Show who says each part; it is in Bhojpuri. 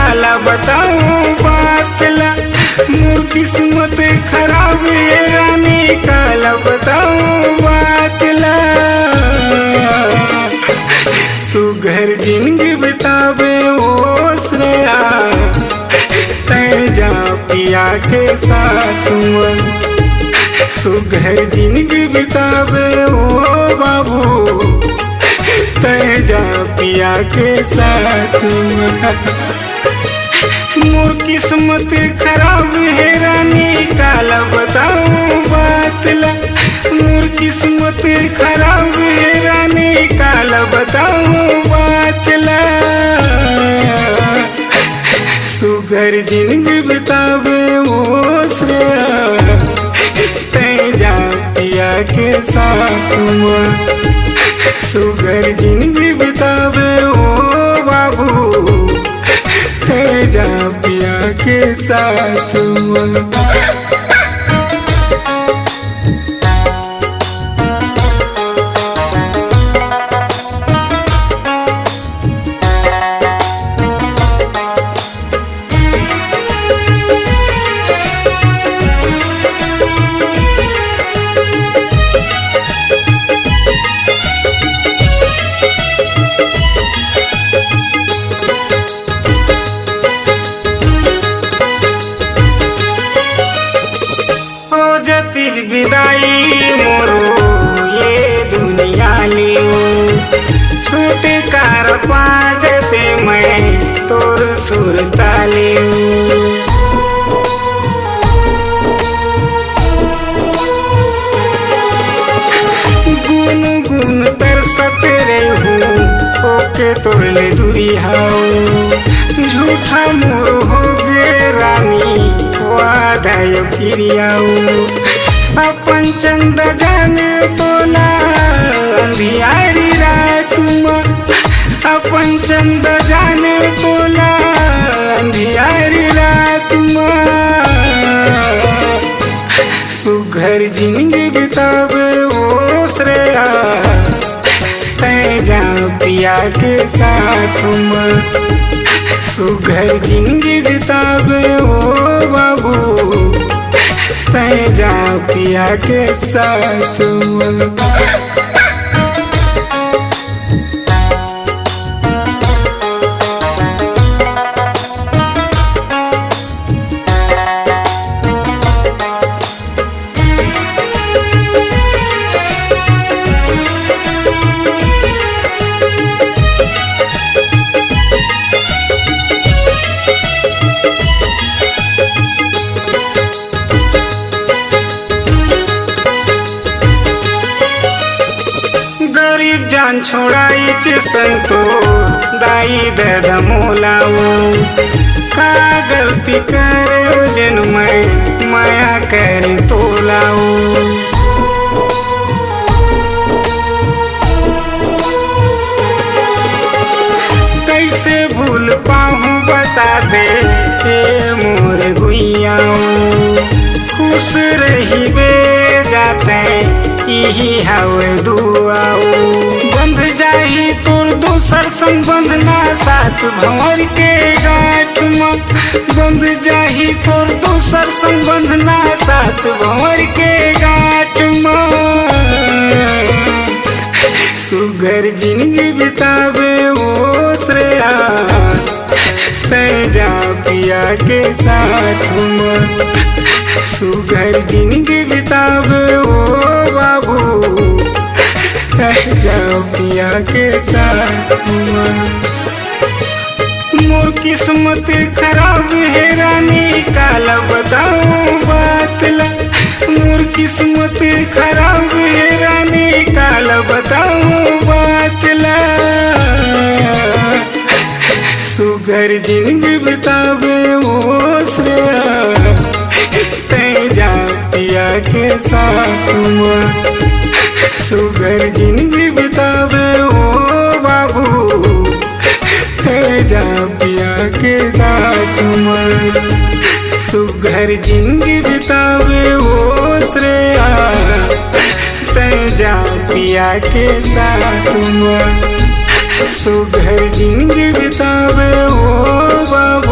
Speaker 1: काला बताऊं बातला। मोर किस्मत खराब है रानी काला बताऊं बातला। सुघर जिंदगी बितावे ओ श्रेया तै जा पिया के साथ में। सुघर जिंदगी बितावे ओ बाबू तै जा पिया के साथ में। मोर किस्मत खराब है रानी काला बताऊं बातला। मोर किस्मत खराब है रानी काला बताऊं बातला। सुघर जिंदगी बितावे ओ श्रेया तै जा पिया के साथ में। सुघर जिंदगी बितावे ओ बाबू तै जा पिया के साथ में। विदाई मोरो ये दुनिया लियो छूटे कार पाजते मैं तोर सुरता लियो। गुन गुन तरसत रहूं ओके तोर ले दूरी हाओ। झूठा मोर हो गे रानी वादा फिर आओ। अपन चंद जाने तोला अंधियारी रात में। अपन चंद जाने तोला अंधियारी रात में। सुघर जिंदगी बितावे ओ श्रेया तै जा पिया के साथ में। सुघर जिंदगी बितावे ओ बाबू तै जा पिया के साथ में। जान छोड़ाई संतो दाई दद मोलाओ। का गलती करे जन मैं माया कर तोलाओ। कैसे भूल पाऊँ बता दे ए मोर गुइयाओ। खुश रही बे जाते यही हवे दुआओ। बंध जाही तोर दोसर संबंध ना साथ भंवर के गांठ में। बंध जाही तोर दोसर संबंध ना साथ भंवर के गांठ में। सुघर जिंदगी बितावे ओ श्रेया तै जा पिया के साथ में। सुघर जिंदगी बितावे ओ बाबू तै जा पिया के साथ में। मोर किस्मत खराब है रानी काला बताऊं बातला। मोर किस्मत खराब है रानी काला बताऊं बातला। सुघर जिंदगी बितावे ओ श्रेया तै जा पिया के साथ में। सुघर जिंदगी बितावे ओ बाबू तै जा पिया के साथ में। सुघर जिंदगी बितावे ओ श्रेया तै जा पिया के साथ में। सुघर जिंदगी बितावे ओ बाबू